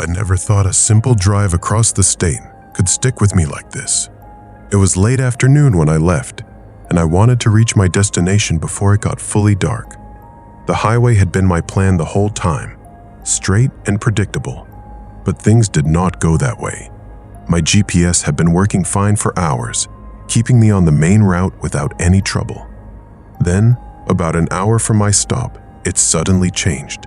I never thought a simple drive across the state could stick with me like this. It was late afternoon when I left, and I wanted to reach my destination before it got fully dark. The highway had been my plan the whole time, straight and predictable, but things did not go that way. My GPS had been working fine for hours, keeping me on the main route without any trouble. Then, about an hour from my stop, it suddenly changed.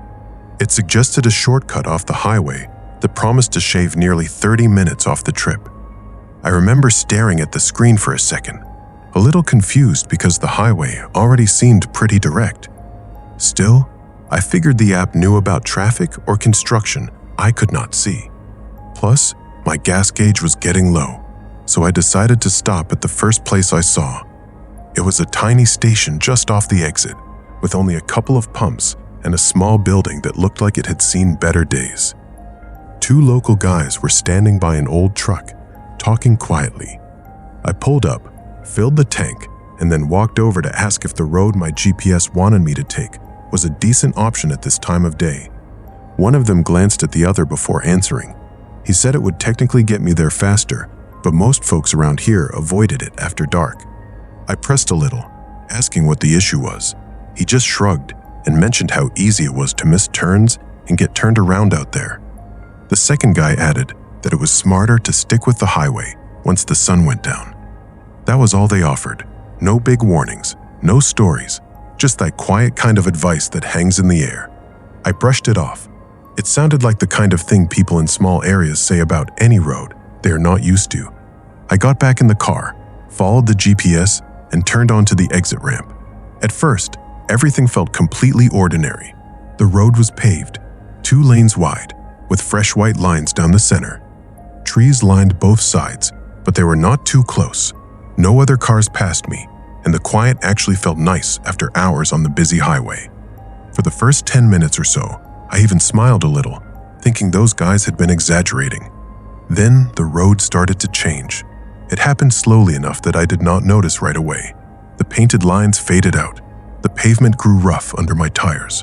It suggested a shortcut off the highway that promised to shave nearly 30 minutes off the trip. I remember staring at the screen for a second, a little confused because the highway already seemed pretty direct. Still, I figured the app knew about traffic or construction I could not see. Plus, my gas gauge was getting low, so I decided to stop at the first place I saw. It was a tiny station just off the exit, with only a couple of pumps and a small building that looked like it had seen better days. Two local guys were standing by an old truck, talking quietly. I pulled up, filled the tank, and then walked over to ask if the road my GPS wanted me to take was a decent option at this time of day. One of them glanced at the other before answering. He said it would technically get me there faster, but most folks around here avoided it after dark. I pressed a little, asking what the issue was. He just shrugged and mentioned how easy it was to miss turns and get turned around out there. The second guy added that it was smarter to stick with the highway once the sun went down. That was all they offered. No big warnings, no stories, just that quiet kind of advice that hangs in the air. I brushed it off. It sounded like the kind of thing people in small areas say about any road they are not used to. I got back in the car, followed the GPS, and turned onto the exit ramp. At first, everything felt completely ordinary. The road was paved, 2 lanes wide, with fresh white lines down the center. Trees lined both sides, but they were not too close. No other cars passed me, and the quiet actually felt nice after hours on the busy highway. For the first 10 minutes or so, I even smiled a little, thinking those guys had been exaggerating. Then the road started to change. It happened slowly enough that I did not notice right away. The painted lines faded out. The pavement grew rough under my tires.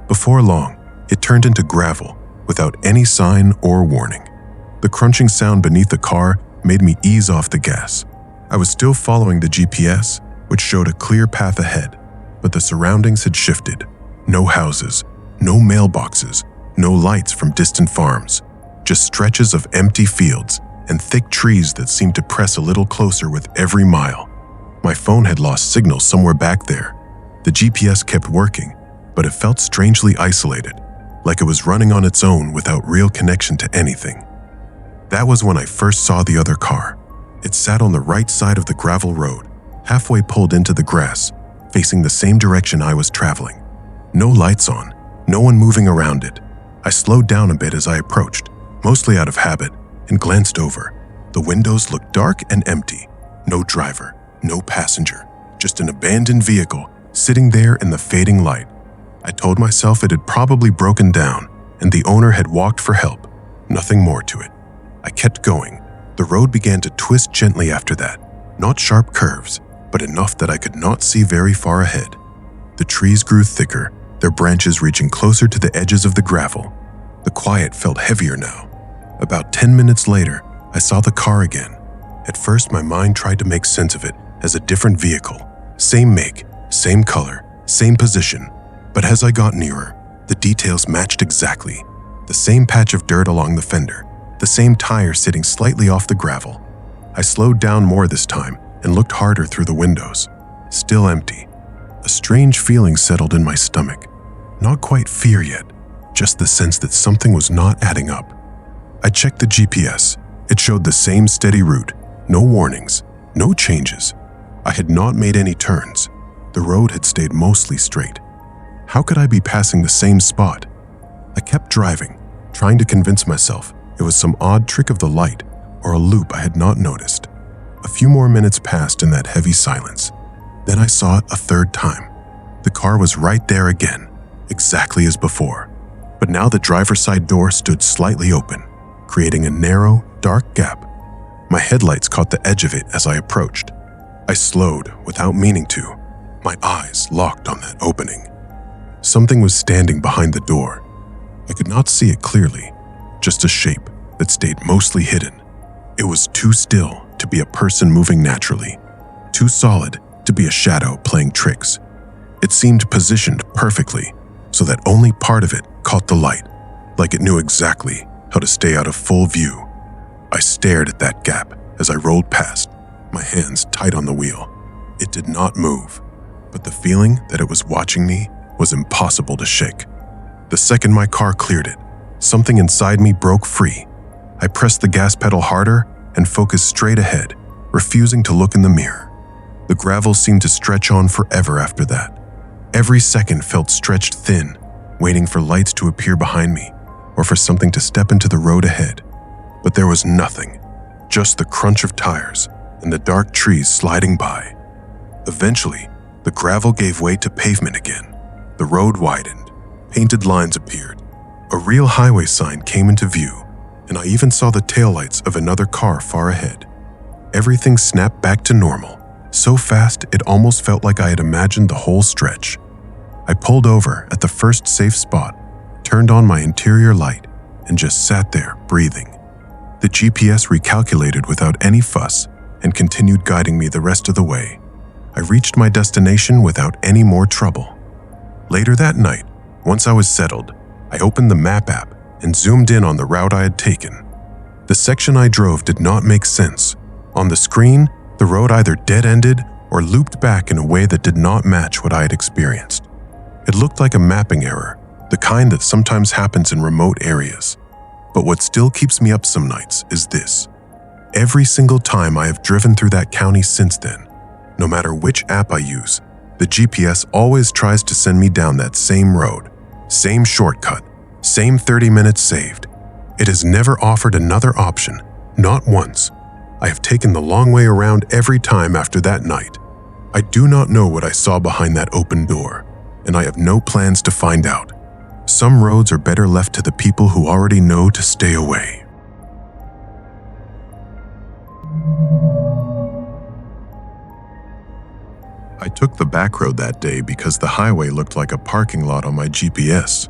Before long, it turned into gravel without any sign or warning. The crunching sound beneath the car made me ease off the gas. I was still following the GPS, which showed a clear path ahead, but the surroundings had shifted. No houses, no mailboxes, no lights from distant farms, just stretches of empty fields and thick trees that seemed to press a little closer with every mile. My phone had lost signal somewhere back there. The GPS kept working, but it felt strangely isolated, like it was running on its own without real connection to anything. That was when I first saw the other car. It sat on the right side of the gravel road, halfway pulled into the grass, facing the same direction I was traveling. No lights on, no one moving around it. I slowed down a bit as I approached, mostly out of habit, and glanced over. The windows looked dark and empty. No driver, no passenger, just an abandoned vehicle sitting there in the fading light. I told myself it had probably broken down and the owner had walked for help. Nothing more to it. I kept going. The road began to twist gently after that. Not sharp curves, but enough that I could not see very far ahead. The trees grew thicker, their branches reaching closer to the edges of the gravel. The quiet felt heavier now. About 10 minutes later, I saw the car again. At first, my mind tried to make sense of it as a different vehicle. Same make, same color, same position. But as I got nearer, the details matched exactly. The same patch of dirt along the fender, the same tire sitting slightly off the gravel. I slowed down more this time and looked harder through the windows. Still empty. A strange feeling settled in my stomach. Not quite fear yet, just the sense that something was not adding up. I checked the GPS. It showed the same steady route, no warnings, no changes. I had not made any turns. The road had stayed mostly straight. How could I be passing the same spot? I kept driving, trying to convince myself it was some odd trick of the light or a loop I had not noticed. A few more minutes passed in that heavy silence. Then I saw it a third time. The car was right there again, exactly as before. But now the driver's side door stood slightly open, creating a narrow, dark gap. My headlights caught the edge of it as I approached. I slowed without meaning to, my eyes locked on that opening. Something was standing behind the door. I could not see it clearly, just a shape that stayed mostly hidden. It was too still to be a person moving naturally, too solid to be a shadow playing tricks. It seemed positioned perfectly so that only part of it caught the light, like it knew exactly how to stay out of full view. I stared at that gap as I rolled past, my hands tight on the wheel. It did not move, but the feeling that it was watching me was impossible to shake. The second my car cleared it, something inside me broke free. I pressed the gas pedal harder and focused straight ahead, refusing to look in the mirror. The gravel seemed to stretch on forever after that. Every second felt stretched thin, waiting for lights to appear behind me or for something to step into the road ahead. But there was nothing, just the crunch of tires and the dark trees sliding by. Eventually, the gravel gave way to pavement again. The road widened, painted lines appeared. A real highway sign came into view, and I even saw the taillights of another car far ahead. Everything snapped back to normal, so fast it almost felt like I had imagined the whole stretch. I pulled over at the first safe spot, turned on my interior light, and just sat there, breathing. The GPS recalculated without any fuss and continued guiding me the rest of the way. I reached my destination without any more trouble. Later that night, once I was settled, I opened the map app and zoomed in on the route I had taken. The section I drove did not make sense. On the screen, the road either dead-ended or looped back in a way that did not match what I had experienced. It looked like a mapping error, the kind that sometimes happens in remote areas. But what still keeps me up some nights is this. Every single time I have driven through that county since then, no matter which app I use, the GPS always tries to send me down that same road, same shortcut, same 30 minutes saved. It has never offered another option, not once. I have taken the long way around every time after that night. I do not know what I saw behind that open door, and I have no plans to find out. Some roads are better left to the people who already know to stay away. I took the back road that day because the highway looked like a parking lot on my GPS.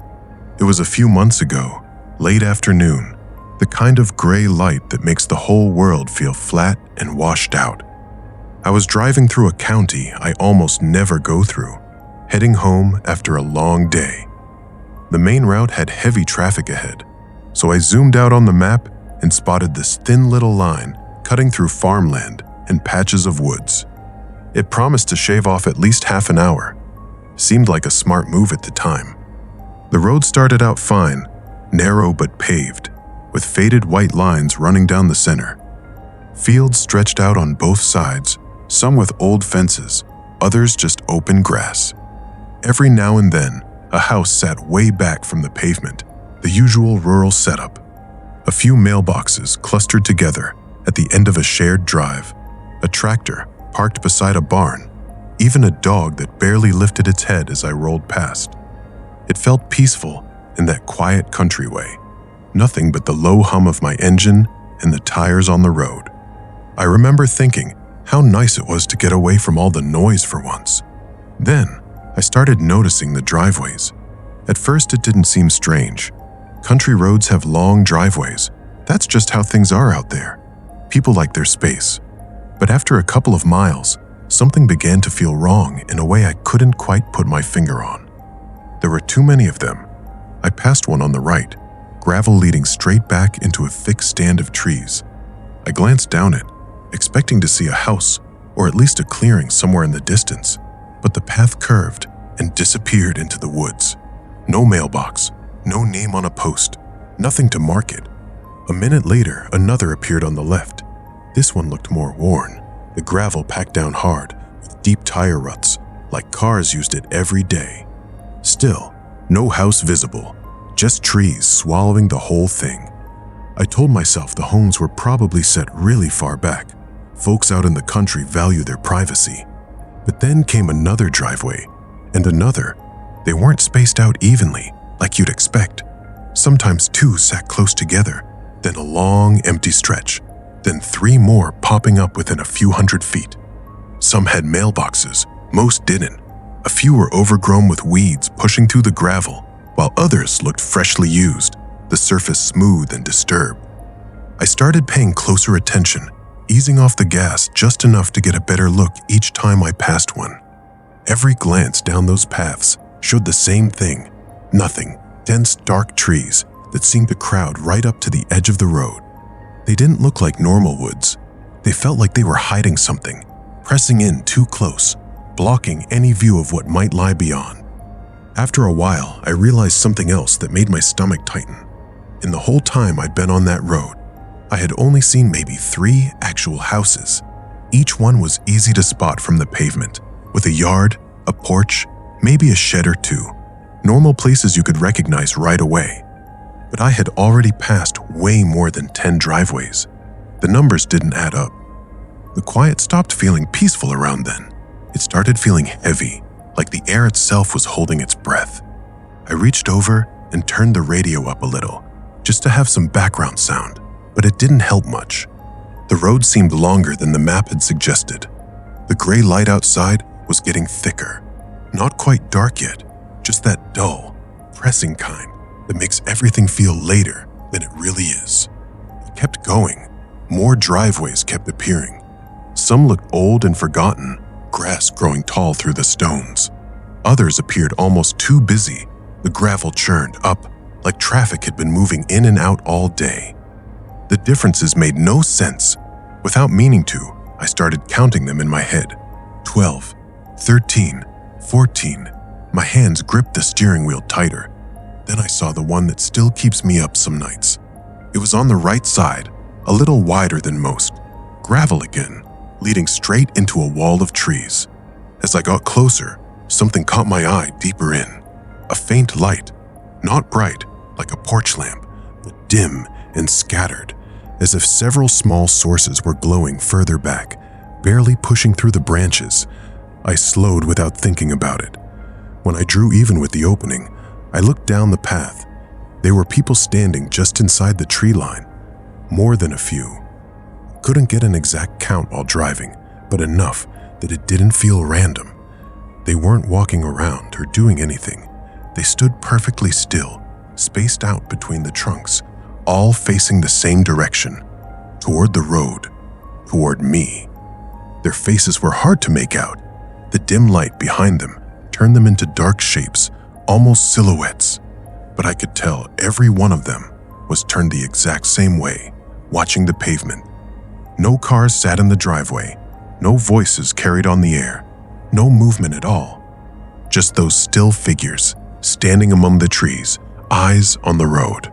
It was a few months ago, late afternoon, the kind of gray light that makes the whole world feel flat and washed out. I was driving through a county I almost never go through, heading home after a long day. The main route had heavy traffic ahead, so I zoomed out on the map and spotted this thin little line cutting through farmland and patches of woods. It promised to shave off at least half an hour. Seemed like a smart move at the time. The road started out fine, narrow but paved, with faded white lines running down the center. Fields stretched out on both sides, some with old fences, others just open grass. Every now and then, a house sat way back from the pavement, the usual rural setup. A few mailboxes clustered together at the end of a shared drive, a tractor parked beside a barn, even a dog that barely lifted its head as I rolled past. It felt peaceful in that quiet country way, nothing but the low hum of my engine and the tires on the road. I remember thinking how nice it was to get away from all the noise for once. Then, I started noticing the driveways. At first, it didn't seem strange. Country roads have long driveways. That's just how things are out there. People like their space. But after a couple of miles, something began to feel wrong in a way I couldn't quite put my finger on. There were too many of them. I passed one on the right, gravel leading straight back into a thick stand of trees. I glanced down it, expecting to see a house or at least a clearing somewhere in the distance, but the path curved and disappeared into the woods. No mailbox, no name on a post, nothing to mark it. A minute later, another appeared on the left. This one looked more worn, the gravel packed down hard, with deep tire ruts, like cars used it every day. Still, no house visible, just trees swallowing the whole thing. I told myself the homes were probably set really far back. Folks out in the country value their privacy. But then came another driveway, and another. They weren't spaced out evenly, like you'd expect. Sometimes two sat close together, then a long, empty stretch, then three more popping up within a few hundred feet. Some had mailboxes, most didn't. A few were overgrown with weeds pushing through the gravel, while others looked freshly used. the surface smooth and disturbed. I started paying closer attention, easing off the gas just enough to get a better look each time I passed one. Every glance down those paths showed the same thing: nothing, dense, dark trees that seemed to crowd right up to the edge of the road. They didn't look like normal woods. They felt like they were hiding something, pressing in too close, blocking any view of what might lie beyond. After a while, I realized something else that made my stomach tighten. In the whole time I'd been on that road, I had only seen maybe 3 actual houses. Each one was easy to spot from the pavement, with a yard, a porch, maybe a shed or 2. Normal places you could recognize right away. But I had already passed way more than 10 driveways. The numbers didn't add up. The quiet stopped feeling peaceful around then. It started feeling heavy, like the air itself was holding its breath. I reached over and turned the radio up a little, just to have some background sound, but it didn't help much. The road seemed longer than the map had suggested. The gray light outside was getting thicker. Not quite dark yet, just that dull, pressing kind that makes everything feel later than it really is. I kept going. More driveways kept appearing. Some looked old and forgotten, grass growing tall through the stones. Others appeared almost too busy. The gravel churned up like traffic had been moving in and out all day. The differences made no sense. Without meaning to, I started counting them in my head. 12, 13, 14. My hands gripped the steering wheel tighter. Then I saw the one that still keeps me up some nights. It was on the right side, a little wider than most. Gravel again, leading straight into a wall of trees. As I got closer, something caught my eye deeper in. A faint light, not bright like a porch lamp, but dim and scattered, as if several small sources were glowing further back, barely pushing through the branches. I slowed without thinking about it. When I drew even with the opening, I looked down the path. There were people standing just inside the tree line, more than a few. Couldn't get an exact count while driving, but enough that it didn't feel random. They weren't walking around or doing anything. They stood perfectly still, spaced out between the trunks, all facing the same direction, toward the road, toward me. Their faces were hard to make out. The dim light behind them turned them into dark shapes, almost silhouettes. But I could tell every one of them was turned the exact same way, watching the pavement. No cars sat in the driveway, no voices carried on the air, no movement at all. Just those still figures, standing among the trees, eyes on the road.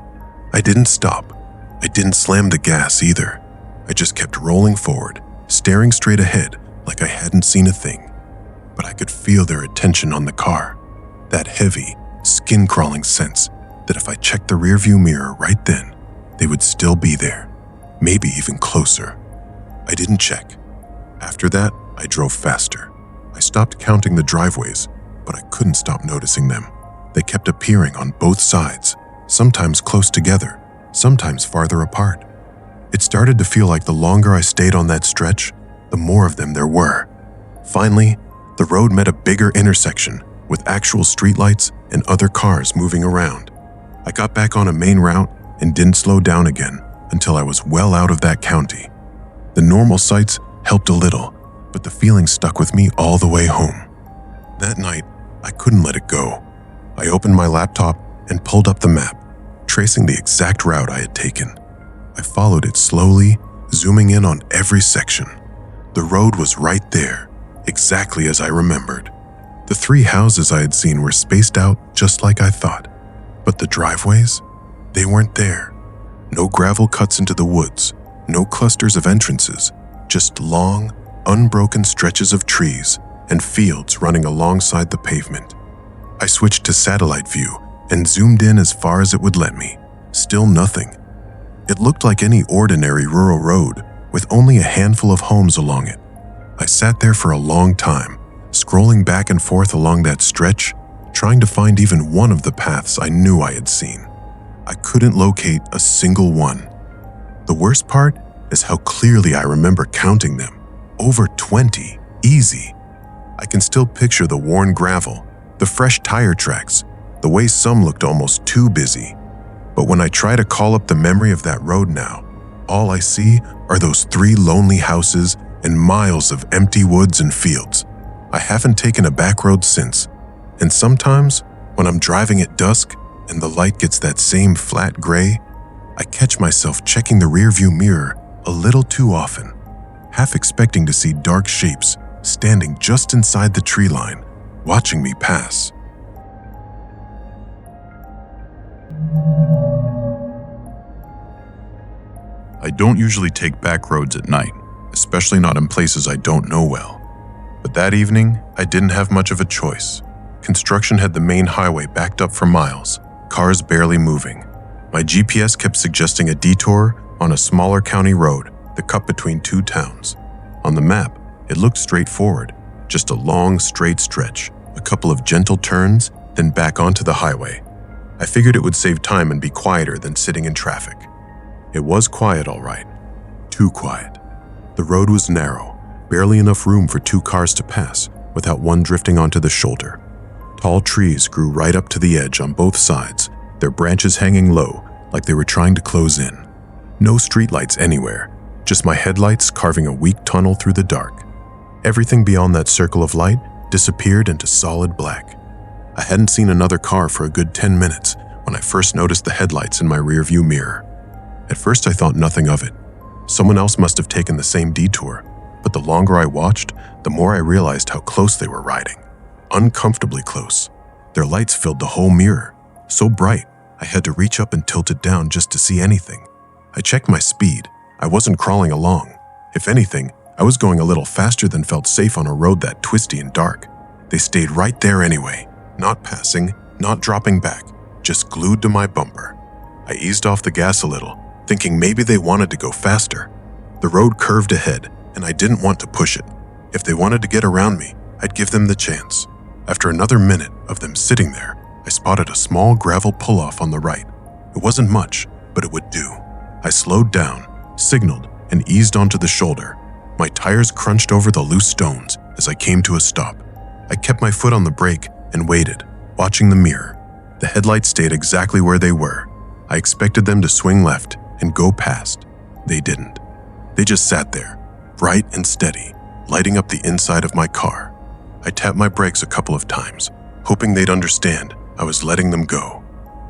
I didn't stop. I didn't slam the gas either. I just kept rolling forward, staring straight ahead like I hadn't seen a thing. But I could feel their attention on the car, that heavy, skin-crawling sense that if I checked the rearview mirror right then, they would still be there, maybe even closer. I didn't check. After that, I drove faster. I stopped counting the driveways, but I couldn't stop noticing them. They kept appearing on both sides, sometimes close together, sometimes farther apart. It started to feel like the longer I stayed on that stretch, the more of them there were. Finally, the road met a bigger intersection with actual streetlights and other cars moving around. I got back on a main route and didn't slow down again until I was well out of that county. The normal sights helped a little, but the feeling stuck with me all the way home. That night, I couldn't let it go. I opened my laptop and pulled up the map, tracing the exact route I had taken. I followed it slowly, zooming in on every section. The road was right there, exactly as I remembered. The 3 houses I had seen were spaced out just like I thought, but the driveways, they weren't there. No gravel cuts into the woods, no clusters of entrances, just long, unbroken stretches of trees and fields running alongside the pavement. I switched to satellite view and zoomed in as far as it would let me. Still nothing. It looked like any ordinary rural road with only a handful of homes along it. I sat there for a long time, scrolling back and forth along that stretch, trying to find even one of the paths I knew I had seen. I couldn't locate a single one. The worst part is how clearly I remember counting them. Over 20, easy. I can still picture the worn gravel, the fresh tire tracks, the way some looked almost too busy. But when I try to call up the memory of that road now, all I see are those 3 lonely houses and miles of empty woods and fields. I haven't taken a back road since, and sometimes when I'm driving at dusk and the light gets that same flat gray, I catch myself checking the rearview mirror a little too often, half expecting to see dark shapes standing just inside the tree line, watching me pass. I don't usually take back roads at night, especially not in places I don't know well. But that evening, I didn't have much of a choice. Construction had the main highway backed up for miles, cars barely moving. My GPS kept suggesting a detour on a smaller county road that cut between 2 towns. On the map, it looked straightforward, just a long, straight stretch, a couple of gentle turns, then back onto the highway. I figured it would save time and be quieter than sitting in traffic. It was quiet, all right. Too quiet. The road was narrow, barely enough room for 2 cars to pass without one drifting onto the shoulder. Tall trees grew right up to the edge on both sides, their branches hanging low like they were trying to close in. No streetlights anywhere, just my headlights carving a weak tunnel through the dark. Everything beyond that circle of light disappeared into solid black. I hadn't seen another car for a good 10 minutes when I first noticed the headlights in my rearview mirror. At first I thought nothing of it. Someone else must have taken the same detour, but the longer I watched, the more I realized how close they were riding. Uncomfortably close. Their lights filled the whole mirror, so bright I had to reach up and tilt it down just to see anything. I checked my speed. I wasn't crawling along. If anything, I was going a little faster than felt safe on a road that twisty and dark. They stayed right there anyway, not passing, not dropping back, just glued to my bumper. I eased off the gas a little, thinking maybe they wanted to go faster. The road curved ahead, and I didn't want to push it. If they wanted to get around me, I'd give them the chance. After another minute of them sitting there, I spotted a small gravel pull-off on the right. It wasn't much, but it would do. I slowed down, signaled, and eased onto the shoulder. My tires crunched over the loose stones as I came to a stop. I kept my foot on the brake and waited, watching the mirror. The headlights stayed exactly where they were. I expected them to swing left and go past. They didn't. They just sat there, bright and steady, lighting up the inside of my car. I tapped my brakes a couple of times, hoping they'd understand I was letting them go.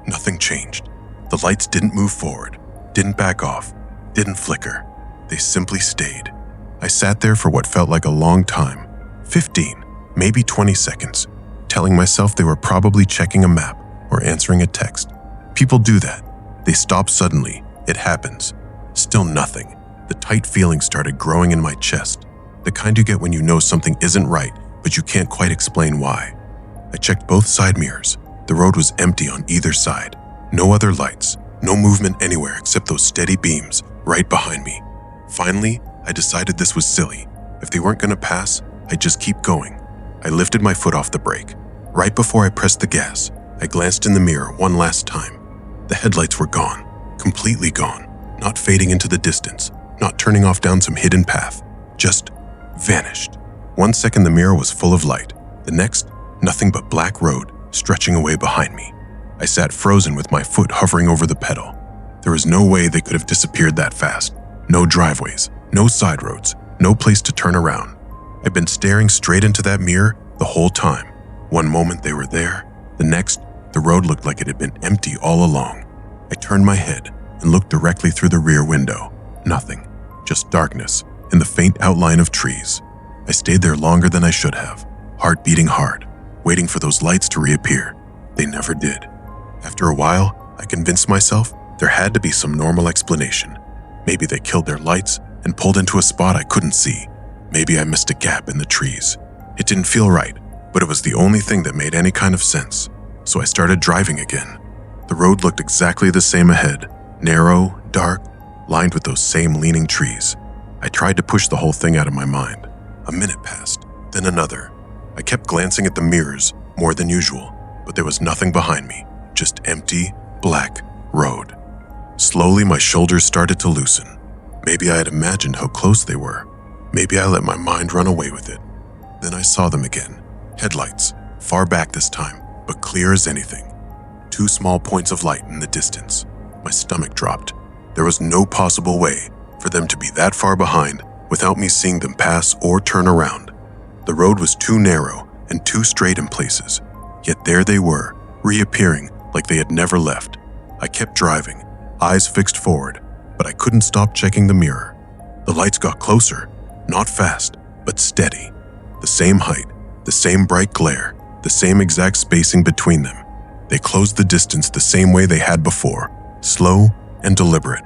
Nothing changed. The lights didn't move forward, didn't back off, didn't flicker. They simply stayed. I sat there for what felt like a long time, 15, maybe 20 seconds, telling myself they were probably checking a map or answering a text. People do that. They stop suddenly. It happens. Still nothing. The tight feeling started growing in my chest, the kind you get when you know something isn't right, but you can't quite explain why. I checked both side mirrors. The road was empty on either side. No other lights, no movement anywhere except those steady beams right behind me. Finally, I decided this was silly. If they weren't going to pass, I'd just keep going. I lifted my foot off the brake. Right before I pressed the gas, I glanced in the mirror one last time. The headlights were gone, completely gone, not fading into the distance, not turning off down some hidden path, just vanished. 1 second the mirror was full of light. The next, nothing but black road stretching away behind me. I sat frozen with my foot hovering over the pedal. There was no way they could have disappeared that fast. No driveways, no side roads, no place to turn around. I'd been staring straight into that mirror the whole time. One moment they were there, the next, the road looked like it had been empty all along. I turned my head and looked directly through the rear window. Nothing, just darkness and the faint outline of trees. I stayed there longer than I should have, heart beating hard, waiting for those lights to reappear. They never did. After a while, I convinced myself there had to be some normal explanation. Maybe they killed their lights and pulled into a spot I couldn't see. Maybe I missed a gap in the trees. It didn't feel right, but it was the only thing that made any kind of sense. So I started driving again. The road looked exactly the same ahead, narrow, dark, lined with those same leaning trees. I tried to push the whole thing out of my mind. A minute passed, then another. I kept glancing at the mirrors more than usual, but there was nothing behind me, just empty, black road. Slowly, my shoulders started to loosen. Maybe I had imagined how close they were. Maybe I let my mind run away with it. Then I saw them again. Headlights, far back this time, but clear as anything. 2 small points of light in the distance. My stomach dropped. There was no possible way for them to be that far behind without me seeing them pass or turn around. The road was too narrow and too straight in places, yet there they were, reappearing like they had never left. I kept driving, eyes fixed forward, but I couldn't stop checking the mirror. The lights got closer, not fast, but steady. The same height, the same bright glare, the same exact spacing between them. They closed the distance the same way they had before, slow and deliberate.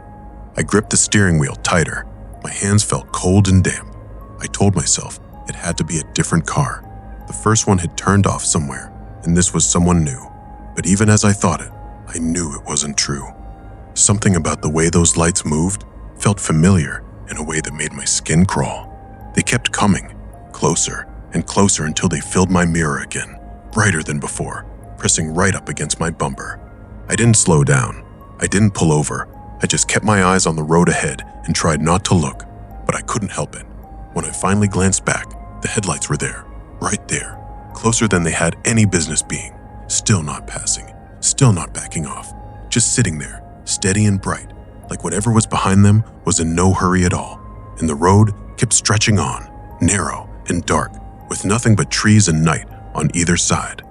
I gripped the steering wheel tighter. My hands felt cold and damp. I told myself it had to be a different car. The first one had turned off somewhere, and this was someone new. But even as I thought it, I knew it wasn't true. Something about the way those lights moved felt familiar in a way that made my skin crawl. They kept coming, closer and closer until they filled my mirror again, brighter than before, pressing right up against my bumper. I didn't slow down. I didn't pull over. I just kept my eyes on the road ahead and tried not to look, but I couldn't help it. When I finally glanced back, the headlights were there, right there, closer than they had any business being, still not passing, still not backing off, just sitting there, steady and bright, like whatever was behind them was in no hurry at all. And the road kept stretching on, narrow and dark, with nothing but trees and night on either side.